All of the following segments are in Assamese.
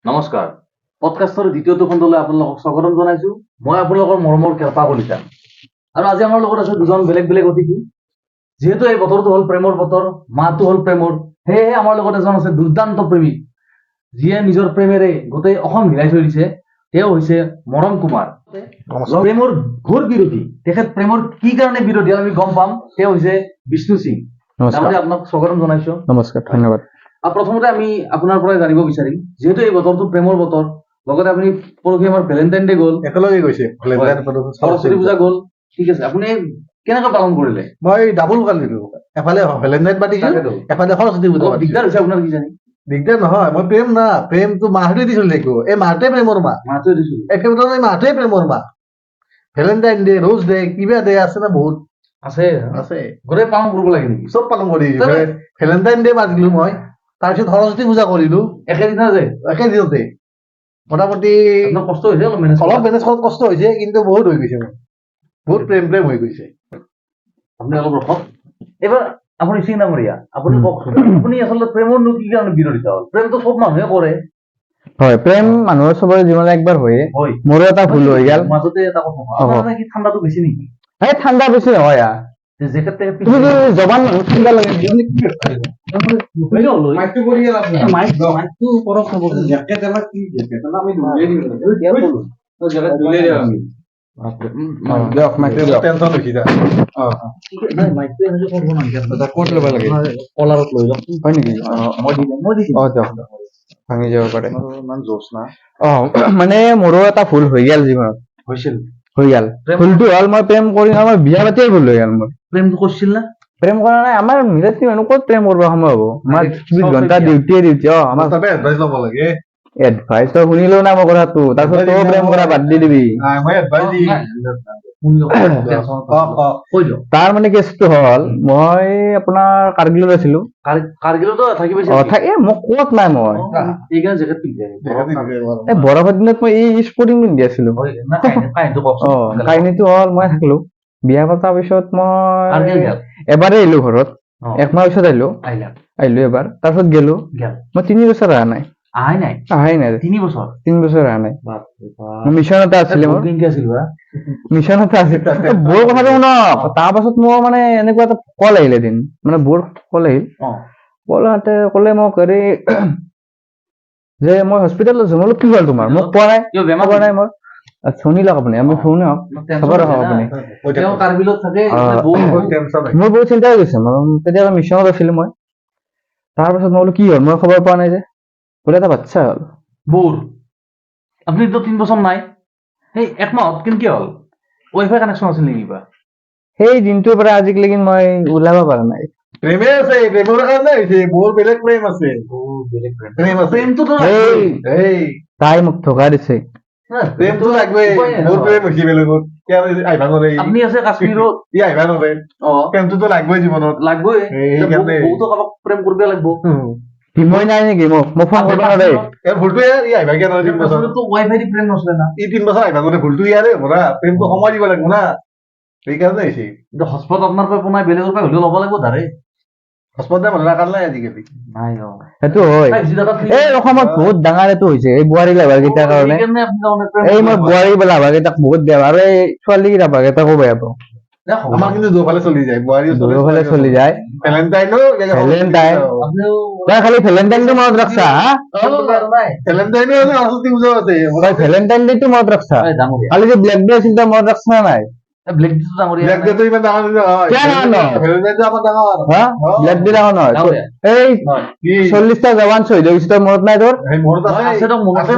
নমস্কাৰ পডকাষ্টৰ দ্বিতীয়টো খণ্ডলৈ আপোনালোকক স্বাগতম জনাইছো। মই আপোনালোকৰ মৰমৰ কেৰপা কলিতা আৰু আজি আমাৰ লগত আছে দুজন বেলেগ বেলেগ অতিথি। যিহেতু এই বতৰটো হ'ল প্ৰেমৰ বতৰ, মাহটো হ'ল প্ৰেমৰ, সেয়েহে আমাৰ লগত এজন আছে দুৰ্দান্ত প্ৰেমিক, যিয়ে নিজৰ প্ৰেমেৰে গোটেই অসম হিলাই থৈ দিছে। তেওঁ হৈছে মৰম কুমাৰ, প্ৰেমৰ ঘোৰ বিৰোধী। তেখেত প্ৰেমৰ কি কাৰণে বিৰোধী আমি গম পাম। তেওঁ হৈছে বিষ্ণু সিং। নমস্কাৰ। আপোনাক স্বাগতম জনাইছো। নমস্কাৰ, ধন্যবাদ। আৰু প্ৰথমতে আমি আপোনাৰ পৰা জানিব বিচাৰিম, যিহেতু এই বতৰটো প্ৰেমৰ বতৰ, লগতে আপুনি পৰহি আমাৰ ভেলেণ্টাইন ডে গ'ল, একেলগে গৈছে সৰস্বতী পূজা গ'ল, ঠিক আছে, আপুনি কেনেকৈ পালন কৰিলে? মই ডাবল কান্দিলো, এফালে ভেলেণ্টাইন পাতিছো, এফালে সৰস্বতী পূজা অলপ দিগদাৰ হৈছে আপোনাৰ কিজানি? দিগদাৰ নহয়, মই প্ৰেম না, প্ৰেমটো মাহটোৱে দি চলি থাকিব। এই মাহটোৱে প্ৰেমৰ মাহ, মাহটোৱে দিছো একেবাৰে এই মাহটোৱে প্ৰেমৰ মাহ। ভেলেণ্টাইন ডে, ৰ'জ ডে, কিবা ডে আছে না বহুত আছে আছে, গোটেই পালন কৰিব লাগে নেকি? চব পালন কৰি ভেলেণ্টাইন ডে পাতিলো মই, তাৰপিছত সৰস্বতী পূজা কৰিলো একেদিনা যে একেদিনতে। মোটামুটি আপোনাৰ কষ্ট হৈছে অলপ মেনেজ অলপ মেনেজ কৰাত কষ্ট হৈছে, কিন্তু বহুত হৈ গৈছে, মোৰ বহুত প্ৰেম প্ৰেম হৈ গৈছে। আপুনি অলপ ৰখক। এইবাৰ আপুনি চিঙনামৰীয়া, আপুনি কওকচোন, আপুনি আচলতে প্ৰেমৰনো কি কাৰণে বিৰোধিতা হ'ল? প্ৰেমটো চব মানুহে কৰে। হয়, প্ৰেম মানুহৰ চবৰে জীৱনত একবাৰ হয়ে। হয়, মোৰো এটা ভুল হৈ গেল। মাজতে এটা কথা কওঁ, আপোনাৰ মানে কি ঠাণ্ডাটো বেছি নেকি? এই ঠাণ্ডা বেছি নহয় জেকেট টেকেট তুমি কি জবান মানুহ ঠাণ্ডা লাগে দিয়ক মাইকটো দিয়ক। টেনচন হৈছে এতিয়া। ক'ত ল'ব লাগে? কলাৰত লৈ যাওক। হয় নেকি? মই দি দিম। দিয়ক, ভাঙি যাব পাৰে। ইমান জোচ না মানে মোৰো এটা ভুল হৈ গেল জীৱনত, হৈছিল। হৈ গেল। ভুলটো হ'ল মই প্ৰেম কৰি আমাৰ বিয়া পাতিয়ে ভুল হৈ গেল মোৰ। প্ৰেমটো কৰিছিল না? প্ৰেম কৰা নাই, আমাৰ মিলাতী মানুহ ক'ত প্ৰেম কৰিব সময় হ'ব? আমাৰ ২৪ ঘণ্টা ডিউটিয়ে ডিউটি। আমাৰ তাতে এডভাইচ ল'ব লাগে। এডভাইচ তই শুনিলেও না মোৰ কথাটো, তাৰপিছত তই প্ৰেম কৰা বাদ দি দিবি। মই এডভাইচ দিম। কৈ দিয়ক। তাৰ মানে কেছটো হ'ল, মই আপোনাৰ কাৰ্গিলত আছিলো। কাৰ্গিলতো থাকি পাইছে? মোক ক'ত নাই মই এইকাৰণে জেকেট পিন্ধে। এই বৰফৰ দিনত মই এই স্পৰ্টিং পিন্ধি আছিলো। কাহিনীটো কওকচোন। কাহিনীটো হ'ল, মই থাকিলো বিয়া পতাৰ পিছত কাৰ্গিল মই গেল? এবাৰে আহিলো ঘৰত, অ। একমাহ পিছত আহিলো এবাৰ, তাৰপিছত গেলো। মই ৩ বছৰ অহা নাই। আহাই নাই? 3 বছৰ? ৩ বছৰ অহা নাই। বাপৰে বাপ। মই মিছনতে আছিলে, মোৰ কেনেকে আছিল বা? মিছনতে আছিল। বৌৰ কথাটো শুনক, তাৰ পাছত মোৰ মানে এনেকুৱা এটা কল আহিল এদিন, মানে বৌৰ কল আহিল। ক'লে মোক হেৰি যে মই হস্পিটেলত আছো। মই বোলো কি হ'ল তোমাৰ? মোক কোৱা নাই, খবৰ নাই মোৰ। শুনি লওক আপুনি, আমি শুনি লওক, খবৰ ৰাখক আপুনি। তেওঁ কাৰ্গিলত থাকে। মোৰ বহুত চিন্তা হৈ গৈছে। তেতিয়া মিছনত আছিলো মই। তাৰপিছত মই বোলো কি হ'ল, মই খবৰ পোৱা নাই যে। বোলে এটা বাচ্চা হ'ল। বৌৰ? আপুনিতো 3 বছৰ নাই, সেই একমাহত কেনেকে হ'ল? ৱাইফাই কানেকশ্যন আছিল নেকি কিবা? সেই দিনটোৰ পৰা আজিলৈকে মই ওলাব পৰা নাই। প্ৰেমে আছে, প্ৰেমৰ কাৰণে হৈছে। মোৰ বেলেগ প্ৰেম আছে, প্ৰেম আছে। প্ৰেমটোতো তাই মোক ধোকা দিছে। প্ৰেমটো লাগবে। মোৰ প্ৰেম হৈছে বেলেগত, আহিবা নোৱাৰে। আপুনি আছে কাশ্মীৰত, ই আহিবা নোৱাৰে। প্ৰেমটোতো লাগবই জীৱনত, লাগবই। সেইকাৰণে বহুতো কাৰোবাক প্ৰেম কৰিব লাগিব। মই নাই নেকি? মোক ফোন কৰিব নোৱাৰে। ভুলটো ই আহিবা কিয় নোৱাৰে? 3 বছৰ ৱাইফাই দি প্ৰেম নচলে না। ই 3 বছৰ আহিবা নোৱাৰে, ভুলটো ইয়াৰে হ'ব না। প্ৰেমটো সময় দিব লাগিব না, সেইকাৰণে হৈছে। হস্পট আপোনাৰ পৰা পোনাই বেলেগৰ পৰা হ'লেও ল'ব লাগিব ধাৰে। হস্পট মানুহ নাকাল নাই আজিকালি। নাই সেইটো হয়। এই অসমত বহুত ডাঙৰ এইটো হৈছে, এই বোৱাৰী লাভাৰ কেইটাৰ কাৰণে। এই মই বোৱাৰী লাভাৰ কেইটাক বহুত বেয়া পাওঁ, আৰু এই ছোৱালী লাভাৰ কেইটাকো বেয়া পাওঁ। আমাৰ কিন্তু দুফালে চলি যায়, দুয়োফালে চলি যায়। ভেলেণ্টাইনো ভেলেণ্টাইন তই খালি ভেলেণ্টাইনটো মনত ৰাখছা, ভেলেণ্টাইনো আছে, সৰস্বতী পূজাও আছে। তই ভেলেণ্টাইন ডেটো মনত ৰাখছা। কালি যে ব্লেক ডে আছিল, তই মনত ৰাখছা না নাই? ব্লেক ডেটো ডাঙৰীয়া। ব্লেক ডেটো ইমান ডাঙৰ নহয়। ভেলেণ্টাইনটো আমাৰ ডাঙৰ। ব্লেক ডে ডাঙৰ নহয়। এই 40টা জৱান শ্বহীদ হৈ গৈছে, তই মনত নাই তোৰ? মনত আছে, আছে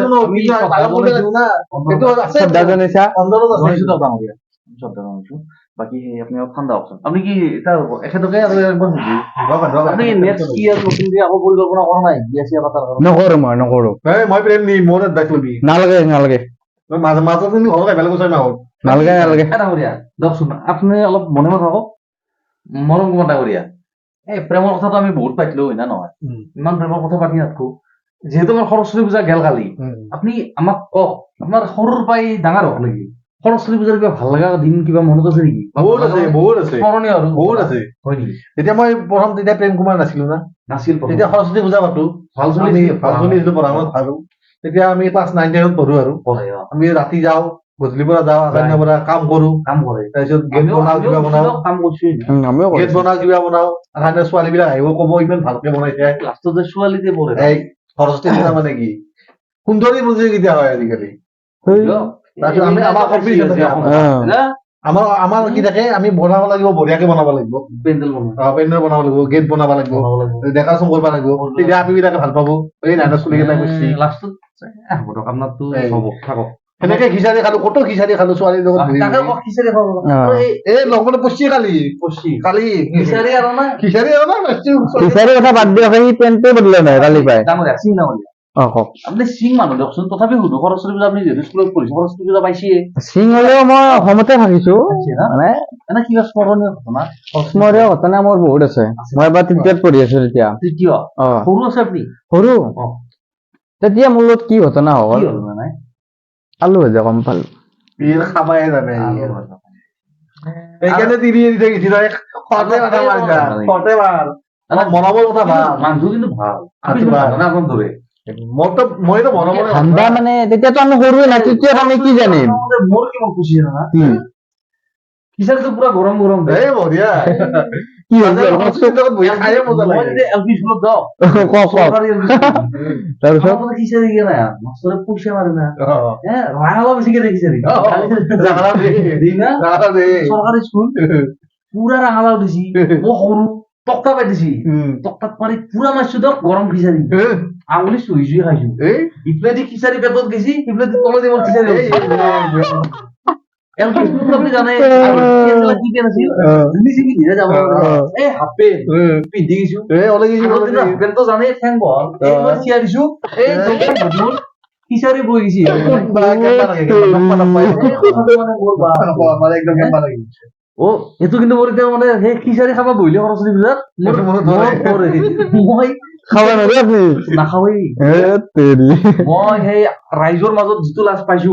শ্ৰদ্ধা জনাইছা। বাকী আপুনি অলপ ঠাণ্ডা হওকচোন। আপুনি কি এখেতকে আৰু একবাৰ আপুনি নেক্সট কি আৰু নতুনকে আকৌ পৰিকল্পনা কৰা নাই বিয়া চিয়া পাতাৰ কাৰণে? নকৰো, মই নকৰো। মই প্ৰেম নি মোৰ এডভাইচ লবি। নালাগে নালাগে মাজত তুমি ঘৰত বেলেগ কৈছা মাহত। নালাগে নালাগে। ডাঙৰীয়া দিয়কচোন, আপুনি অলপ মনে মনে থাকক। মৰম কুমাৰ ডাঙৰীয়া, এই প্ৰেমৰ কথাটো আমি বহুত পাতিলো হয় না নহয়? ইমান প্ৰেমৰ কথা পাতি নাথাকো। যিহেতু আমাৰ সৰস্বতী পূজা গেল কালি, আপুনি আমাক কওক, আপোনাৰ সৰুৰ পৰাই ডাঙৰ হওক লাগি সৰস্বতী পূজাৰ কিবা ভাল লগা দিন কিবা মনত আছে নেকি? বহুত আছে, বহুত আছে, স্মৰণীয় আৰু বহুত আছে। হয় নেকি? যেতিয়া মই প্ৰথম তেতিয়া প্ৰেম কুমাৰ নাছিলো না, নাছিল তেতিয়া সৰস্বতী পূজা পাতো, ভাল আমি ভাল চলি আছিলো, পঢ়া শুনাত ভালো। তেতিয়া আমি ক্লাছ 9-10 পঢ়ো আৰু পঢ়ে আমি ৰাতি যাওঁ গধূলিৰ পৰা যাওঁ আকাইনৰ পৰা কাম কৰো কাম কৰে তাৰপিছত গেট বনাও কিবা বনাও কাম কৰিছো আমিও গেট কৰিছো বনাও কিবা বনাও আকাইনৰ ছোৱালী বিলাক আহিব ক'ব ইমান ভালকে বনাইছে লাষ্টত ছোৱালীতে পঢ়ে এই সৰস্বতী পূজা মানে কি সুন্দৰী প্ৰতিযোগিতা হয় আজিকালি তাৰপিছত আমি আমাৰ কম্পিটিশ্যন থাকে আমাৰ কি থাকে আমি বনাব লাগিব বঢ়িয়াকে বনাব লাগিব পেণ্ডেল বনোৱা পেণ্ডেল বনাব লাগিব গেট বনাব লাগিব ডেকাচন কৰিব লাগিব তেতিয়া আমি বিলাকে ভাল পাব এই নাইনৰ চুলি কেইটা কৈছি লাষ্টত হ'ব দিয়ক আপোনাৰতো হ'ব থাকক সেনেকে খিচাৰি খালো কত খিচাৰি খালো ছোৱালীৰ লগত ঘূৰি তাকে ঘূৰি। কওক খিচাৰি খাব এই লগতে পচি কালি কালি খিচাৰি আৰু না খিচাৰি আৰু না বেছি টিচাৰৰ কথা বাদ দিয়ক সেই পেণ্টে বদলে নাই কালি পাই ডাঙৰীয়া চিং ডাঙৰীয়া কওক আপুনি চিং মানুহ দিয়কচোন তথাপি সুধো সৰস্বতী পূজা আপুনি যিহেতু স্কুলত পঢ়িছে সৰস্বতী পূজা পাইছিয়ে চিং হলেও মই অসমতে থাকিছো মানে এনে কিবা স্মৰণীয় ঘটনা স্মৰণীয় ঘটনা মোৰ বহুত আছে মই এবাৰ তৃতীয়ত পঢ়ি আছো তেতিয়া তৃতীয় অ সৰু আছে আপুনি সৰু অ। তেতিয়া মোৰ লগত কি ঘটনা কি হ'ল হ'ল মানে আলু ভাজা কম পালো বিৰ খাবাই জানে সেইকাৰণে তিৰি এৰি থৈ গৈছিল খতে মাথা মাৰ যা খতে মাৰ আমাৰ মৰমৰ কথা ভাল মানুহটো কিন্তু ভাল আচ্ছা, আপুনি ভাল। ঘটনা অকণ ধৰে মইতো মৰমৰ ঠাণ্ডা মানে তেতিয়াতো আমি সৰুৱে নাই তৃতীয়ত আমি কি জানিম মোৰ কিমান খুচি জানা কি খিচাৰিটো পুৰা গৰম গৰম এই বঢ়িয়া কি হ'ল বহি খায়ে মজা মই লাগে যেতিয়া এল পি স্কুলত যাওঁ কওক চৰকাৰী LP স্কুলত। তাৰপিছত আমাৰ তাতে খিচাৰি দিয়ে না মাষ্টৰে পইচা মাৰে না ৰাঙালাও বেছিকে দিয়ে খিচাৰি দিই না চৰকাৰী স্কুল পুৰা ৰাঙালাও দিছি মই সৰু টকতা পাই দিছি টকতাত পাৰি পুৰা মাৰিছো দিয়ক গৰম খিচাৰি আঙুলি চুহি চুহি খাইছো ইফালেদি খিচাৰি পেটত গেছি সিফালেদি তলেদি মোৰ খিচাৰি এলপি স্কুলত আপুনি জানে এইবিলাক কি পেন আছিল নিচি পিন্ধিহে যাব এই হাফ পেন পিন্ধি গৈছো হাফ পেনটো জানে ঠেং বহল এই মই চিয়া দিছো এই দোকান বদল খিচাৰি বৈ গৈছি অ এইটো কিন্তু মোৰ এতিয়া মানে সেই খিচাৰি খাব বহিলে সৰস্বতী পূজাত মই খাব নোৱাৰে আপুনি নাখাওৱেই মই সেই ৰাইজৰ মাজত যিটো লাজ পাইছো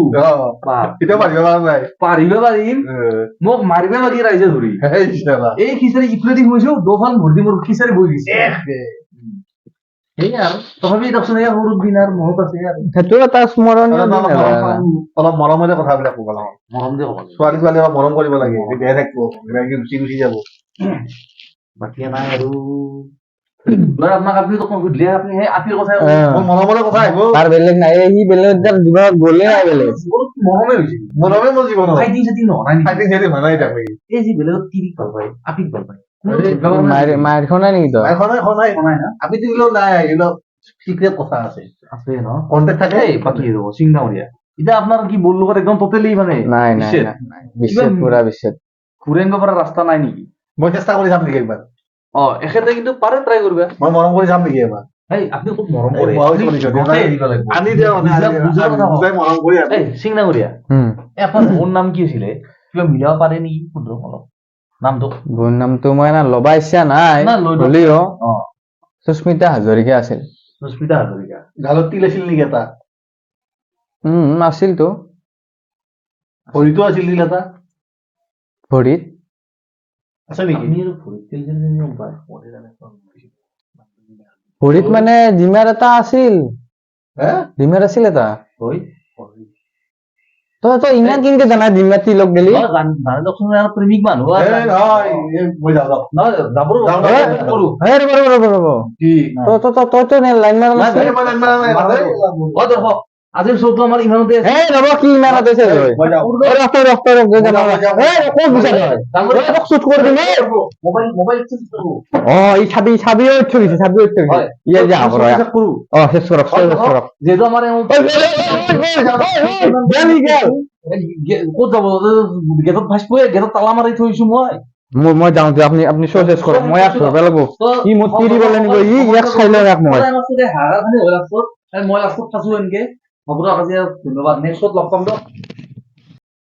পাৰিব পাৰিম মোক মাৰিব লাগি ৰাইজে ধৰি এই খিচাৰি ইফালেদি সোমাইছো দুখন ভৰ্তি মোৰ খিচাৰি বৈ গৈছে সেই আৰু তথাপি দেচোন এই সৰু দিন আৰু মনত আছে আৰু সেইটো এটা স্মৰণীয় দিন আৰু অলপ মৰমেৰে কথাবিলাক ক'ব লাগে মৰম দে ক'ব ছোৱালী ছোৱালী অলপ মৰম কৰিব লাগে বেয়া থাকিব গুচি গুচি যাব বাকী নাই আৰু আপোনাক আপুনি সুধিলে আপুনি সেই আপিৰ কথা মোৰ মৰমৰে কথা আহিব তাৰ বেলেগ নাই সি বেলেগ জীৱনত গ'লে নাই বেলেগ মৰমে হৈছে মৰমে মোৰ জীৱনত ফাইটিং চাইটিং নহয় ফাইটিং চাইটিং হোৱা নাই তাকে এই যি বেলেগত তিৰিক ভাল পায় আপিক ভাল পায় মাৰ খোৱা নাই নেকি তই সনাই না আমি দিলেও নাই এইবিলাক চিক্ৰেট কথা আছে আছে ন কণ্টেক্ট থাকে এই বাকী ৰ'ব চিংনামৰীয়া এতিয়া আপোনাৰ কি বল লগত একদম টোটেলি মানে নাই নাই বিশ্বত পুৰা বিশ্বত ঘূৰাই আনিব পৰা ৰাস্তা নাই নেকি মই চেষ্টা কৰি যাম নেকি একবাৰ এখেতে কিন্তু পাৰে ট্ৰাই কৰিবা মই মৰম কৰি যাম নেকি এবাৰ এই আপুনি খুব মৰম কৰে আনি দিয়া মৰম কৰি এই চিংনামৰীয়া আপোনাৰ মোৰ নাম কি আছিলে কিবা মিলাব পাৰে নেকি শুদ্ধ অলপ নামটো বোন নামটো মই ল'বা ইচ্ছা নাই হ'লেও সুস্মিতা হাজৰিকা আছিল সুস্মিতা হাজৰিকা গালত তিল আছিল নেকি এটা আছিলতো ভৰিতো আছিল তিল এটা ভৰিত আছে নেকি ভৰিত মানে ডিমাৰ এটা আছিল ডিমাৰ আছিল এটা তই ইমান কেনেকে জানা ডিমাৰ তিলক গেলি প্ৰেমিক মানুহ তইতো লাইন মাৰা আজিৰ শ্ব'টো আমাৰ ইমানতে ৰব কি ইমান আছে চাবিও ইয়ে যা শেষ কৰক যিহেতু আমাৰ ক'ত যাব গেটত ফাঁচ পৰে গেটত তালা মাৰি থৈছো মই যাওঁ আপুনি আপুনি শ্ব' চেছ কৰক মই ইয়াক ধৰিব লাগিব ই মোক তিৰিবলৈ নিব ইয়াক চাই লওঁ ইয়াক মই মই লাষ্টত ফাঁচো এনেকে হ'ব দিয়ক আজি ধন্যবাদ নেক্সটত লগ পাম দিয়ক